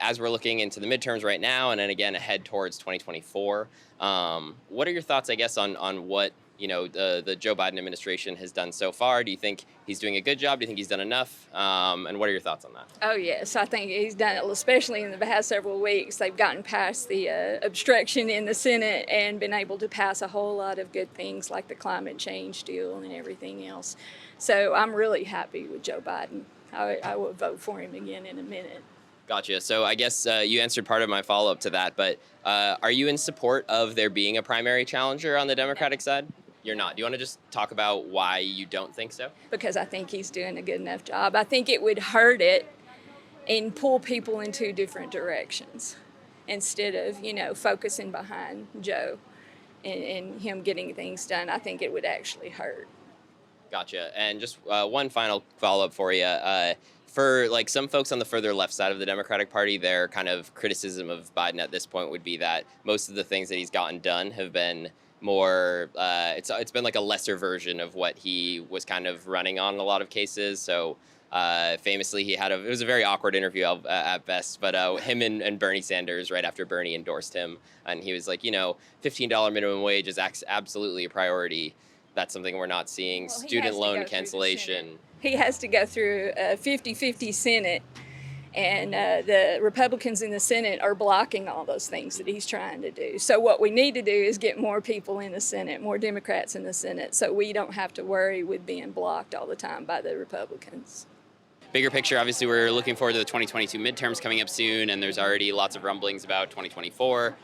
as we're looking into the midterms right now, and then again ahead towards 2024, what are your thoughts, I guess, on what the Joe Biden administration has done so far? Do you think he's doing a good job? Do you think he's done enough? And what are your thoughts on that? Oh, yes. I think he's done it, especially in the past several weeks. They've gotten past the obstruction in the Senate and been able to pass a whole lot of good things like the climate change deal and everything else. So I'm really happy with Joe Biden. I will vote for him again in a minute. Gotcha. So I guess you answered part of my follow-up to that, but are you in support of there being a primary challenger on the Democratic side? You're not. Do you want to just talk about why you don't think so? Because I think he's doing a good enough job. I think it would hurt it and pull people in two different directions instead of, focusing behind Joe and him getting things done. I think it would actually hurt. Gotcha. And just one final follow-up for you. For like some folks on the further left side of the Democratic Party, their kind of criticism of Biden at this point would be that most of the things that he's gotten done have been more, it's been like a lesser version of what he was kind of running on in a lot of cases. So famously, it was a very awkward interview at best, but him and Bernie Sanders, right after Bernie endorsed him, and he was like, $15 minimum wage is absolutely a priority. That's something we're not seeing. Well, student loan cancellation. He has to go through a 50-50 Senate, and the Republicans in the Senate are blocking all those things that he's trying to do. So what we need to do is get more people in the Senate, more Democrats in the Senate, so we don't have to worry with being blocked all the time by the Republicans. Bigger picture, obviously, we're looking forward to the 2022 midterms coming up soon, and there's already lots of rumblings about 2024.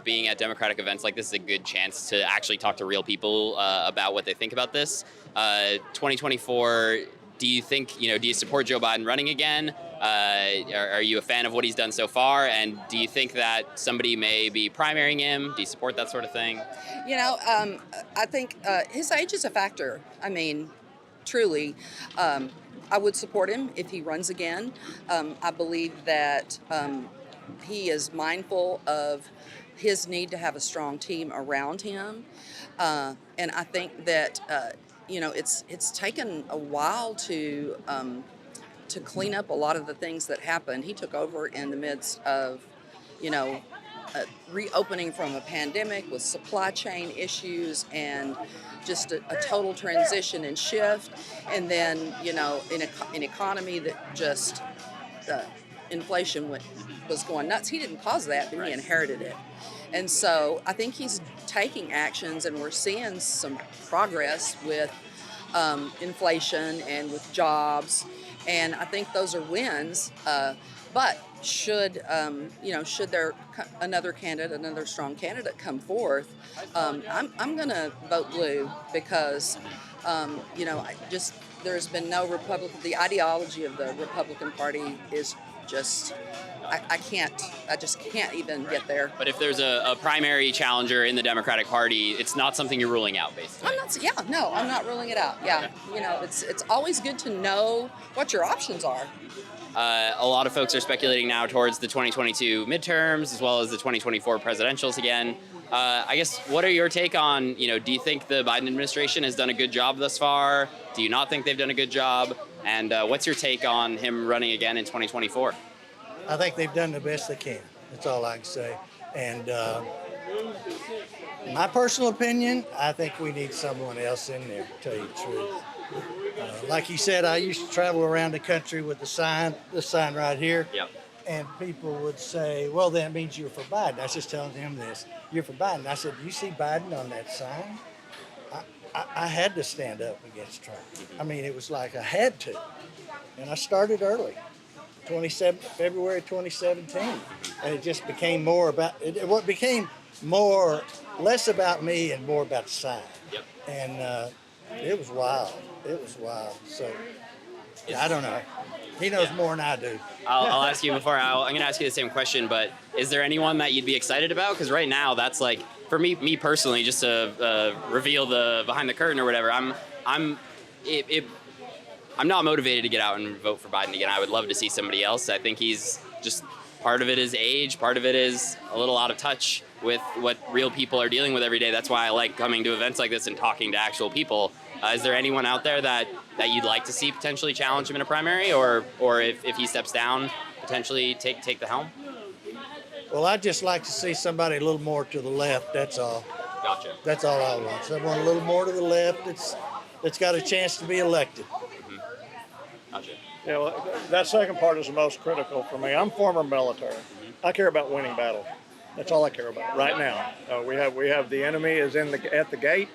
Being at Democratic events like this is a good chance to actually talk to real people about what they think about this. 2024, do you think, do you support Joe Biden running again? Are you a fan of what he's done so far? And do you think that somebody may be primarying him? Do you support that sort of thing? I think his age is a factor. I mean, truly. I would support him if he runs again. I believe that he is mindful of his need to have a strong team around him. And I think that, it's taken a while to clean up a lot of the things that happened. He took over in the midst of, reopening from a pandemic with supply chain issues and just a total transition and shift. And then, in an economy that just inflation was going nuts. He didn't cause that, but he inherited it. And so I think he's taking actions, and we're seeing some progress with inflation and with jobs. And I think those are wins. But should there another strong candidate come forth, I'm going to vote blue because, there's been no Republican. The ideology of the Republican Party is just, I just can't even get there. But if there's a primary challenger in the Democratic Party, it's not something you're ruling out, basically. I'm not ruling it out. Yeah, it's always good to know what your options are. A lot of folks are speculating now towards the 2022 midterms as well as the 2024 presidentials again. I guess, what are your take on, do you think the Biden administration has done a good job thus far? Do you not think they've done a good job? And what's your take on him running again in 2024? I think they've done the best they can. That's all I can say. And my personal opinion, I think we need someone else in there, to tell you the truth. Like you said, I used to travel around the country with this sign right here. Yep. And people would say, well, that means you're for Biden. I was just telling him this. You're for Biden. I said, you see Biden on that sign? I had to stand up against Trump. I mean, it was like I had to. And I started early, February 2017. And it just became less about me and more about the sign. Yep. And it was wild. So, I don't know. He knows more than I do. I'll ask you I'm going to ask you the same question, but is there anyone that you'd be excited about? Because right now, that's like, for me personally, just to reveal the behind the curtain or whatever, I'm not motivated to get out and vote for Biden again. I would love to see somebody else. I think he's just, part of it is age, part of it is a little out of touch with what real people are dealing with every day. That's why I like coming to events like this and talking to actual people. Is there anyone out there that you'd like to see potentially challenge him in a primary, or if he steps down, potentially take the helm? Well, I'd just like to see somebody a little more to the left. That's all. Gotcha. That's all I want. Someone a little more to the left that's got a chance to be elected. Gotcha. Yeah, well, that second part is the most critical for me. I'm former military. I care about winning battles. That's all I care about right now. We have the enemy is at the gate.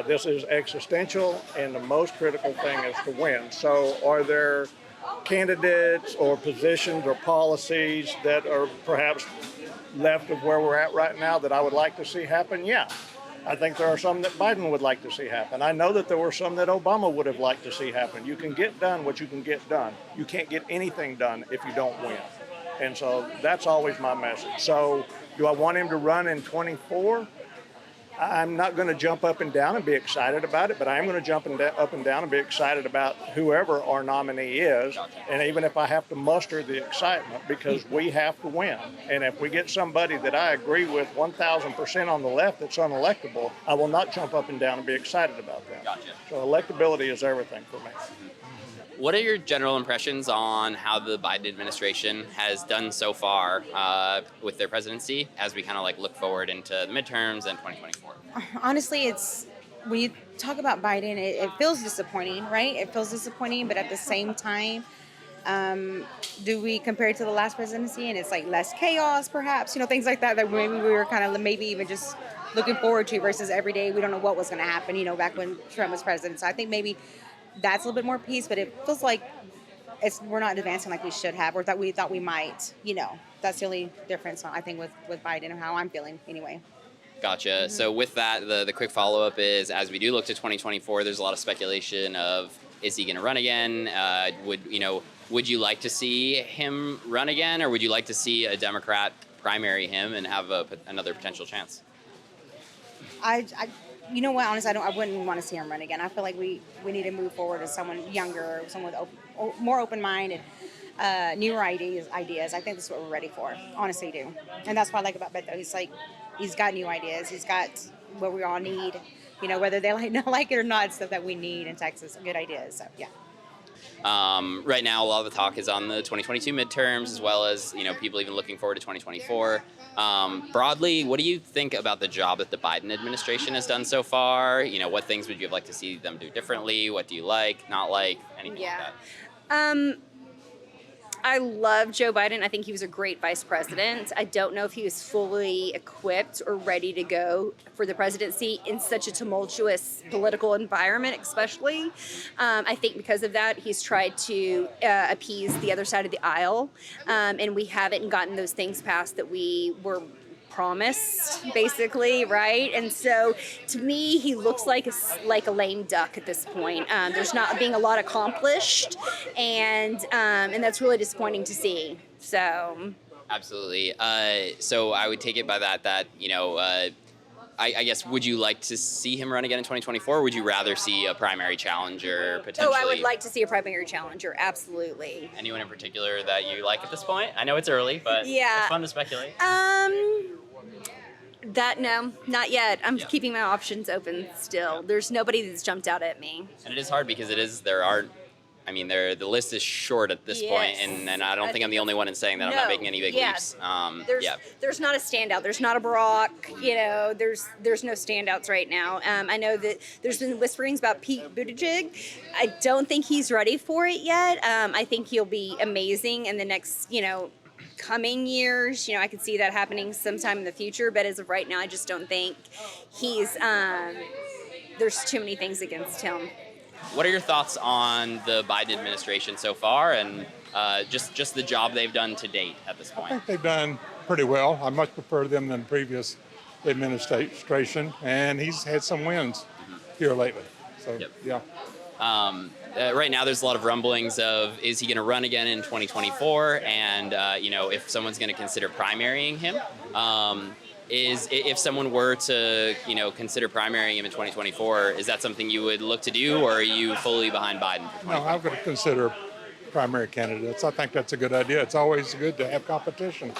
This is existential, and the most critical thing is to win. So, are there candidates or positions or policies that are perhaps left of where we're at right now that I would like to see happen? Yeah. I think there are some that Biden would like to see happen. I know that there were some that Obama would have liked to see happen. You can get done what you can get done. You can't get anything done if you don't win. And so that's always my message. So do I want him to run in 24? I'm not going to jump up and down and be excited about it, but I am going to jump up and down and be excited about whoever our nominee is. And even if I have to muster the excitement, because we have to win. And if we get somebody that I agree with 1,000% on the left that's unelectable, I will not jump up and down and be excited about that. Gotcha. So electability is everything for me. What are your general impressions on how the Biden administration has done so far with their presidency as we kind of like look forward into the midterms and 2024? Honestly, when you talk about Biden, it feels disappointing, right? It feels disappointing, but at the same time, do we compare it to the last presidency and it's like less chaos, perhaps, things like that maybe we were kind of maybe even just looking forward to versus every day we don't know what was going to happen, back when Trump was president. So I think maybe that's a little bit more peace, but it feels like we're not advancing like we should have, or that we thought we might. That's the only difference, I think, with Biden and how I'm feeling anyway. Gotcha. Mm-hmm. So with that, the quick follow-up is, as we do look to 2024, there's a lot of speculation of, is he going to run again? Would you like to see him run again, or would you like to see a Democrat primary him and have another potential chance? You know what? Honestly, I wouldn't want to see him run again. I feel like we need to move forward as someone younger, someone with more open mind and newer ideas. I think that's what we're ready for. Honestly, do. And that's what I like about Beto. He's got new ideas. He's got what we all need. Whether they not like it or not, stuff that we need in Texas. Good ideas. So yeah. Right now, a lot of the talk is on the 2022 midterms, as well as people even looking forward to 2024. Broadly, what do you think about the job that the Biden administration has done so far? What things would you like to see them do differently? What do you like, not like, anything like that? I love Joe Biden. I think he was a great vice president. I don't know if he was fully equipped or ready to go for the presidency in such a tumultuous political environment, especially. I think because of that, he's tried to appease the other side of the aisle, and we haven't gotten those things passed that we were promised, basically, right? And so, to me, he looks like a lame duck at this point. There's not being a lot accomplished, and that's really disappointing to see. So, absolutely. So I would take it by that I guess, would you like to see him run again in 2024, or would you rather see a primary challenger potentially? Oh, I would like to see a primary challenger, absolutely. Anyone in particular that you like at this point? I know it's early, but yeah. It's fun to speculate. No, not yet. I'm keeping my options open still. There's nobody that's jumped out at me. And it is hard because the list is short at this point, and I don't think I'm the only one in saying that. I'm not making any big leaps. There's not a standout. There's not a Barack. There's no standouts right now. I know that there's been whisperings about Pete Buttigieg. I don't think he's ready for it yet. I think he'll be amazing in the next, coming years. I could see that happening sometime in the future, but as of right now, I just don't think he's, there's too many things against him. What are your thoughts on the Biden administration so far, and just the job they've done to date at this point? I think they've done pretty well. I much prefer them than the previous administration, and he's had some wins here lately. So, yeah. Right now, there's a lot of rumblings of, is he going to run again in 2024? And, if someone's going to consider primarying him, if someone were to, consider primarying him in 2024, is that something you would look to do, or are you fully behind Biden for 2024? No, I'm going to consider primary candidates. I think that's a good idea. It's always good to have competition.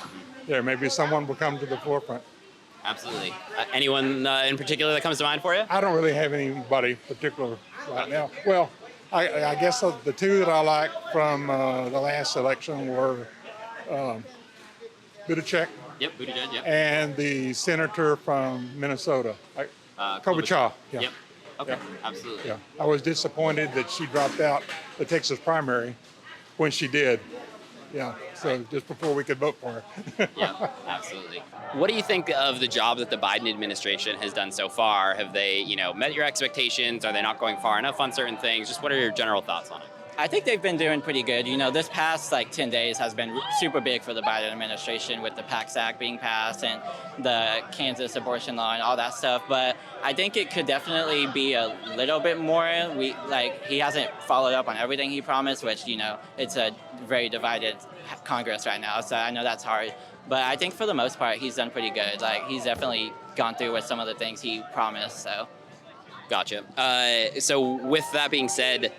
There, maybe someone will come to the forefront. Absolutely. Anyone in particular that comes to mind for you? I don't really have anybody particular right now. Well, I guess the two that I like from the last election were Buttigieg, Yep, Buttigieg, yep. and the senator from Minnesota, Klobuchar. Yeah. Yep. Okay, Yeah. absolutely. Yeah. I was disappointed that she dropped out the Texas primary when she did. Yeah. So just before we could vote for her. Yeah, absolutely. What do you think of the job that the Biden administration has done so far? Have they, met your expectations? Are they not going far enough on certain things? Just what are your general thoughts on it? I think they've been doing pretty good. This past 10 days has been super big for the Biden administration with the PACT Act being passed and the Kansas abortion law and all that stuff. But I think it could definitely be a little bit more. He hasn't followed up on everything he promised, which, it's a very divided Congress right now. So I know that's hard. But I think for the most part, he's done pretty good. He's definitely gone through with some of the things he promised. So. Gotcha. So with that being said,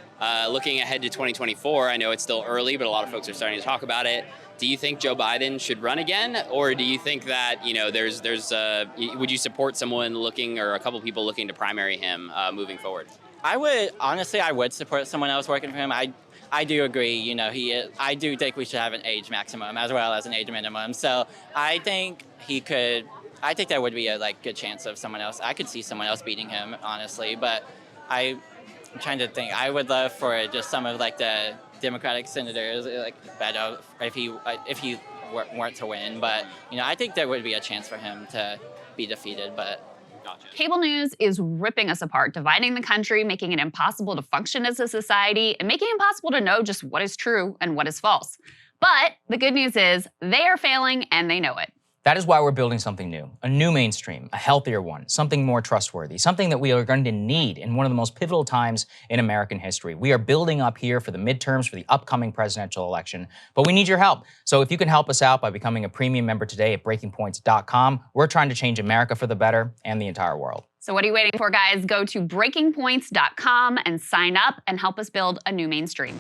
looking ahead to 2024, I know it's still early, but a lot of folks are starting to talk about it. Do you think Joe Biden should run again, or do you think that would you support someone looking, or a couple people looking to primary him moving forward? I would support someone else working for him. I do agree. I do think we should have an age maximum as well as an age minimum. So I think he could. I think there would be a good chance of someone else. I could see someone else beating him, honestly. But I'm trying to think. I would love for just some of the Democratic senators, Beto, if he weren't to win. But I think there would be a chance for him to be defeated. But. Gotcha. Cable news is ripping us apart, dividing the country, making it impossible to function as a society, and making it impossible to know just what is true and what is false. But the good news is they are failing and they know it. That is why we're building something new, a new mainstream, a healthier one, something more trustworthy, something that we are going to need in one of the most pivotal times in American history. We are building up here for the midterms, for the upcoming presidential election, but we need your help. So if you can help us out by becoming a premium member today at breakingpoints.com, we're trying to change America for the better and the entire world. So what are you waiting for, guys? Go to breakingpoints.com and sign up and help us build a new mainstream.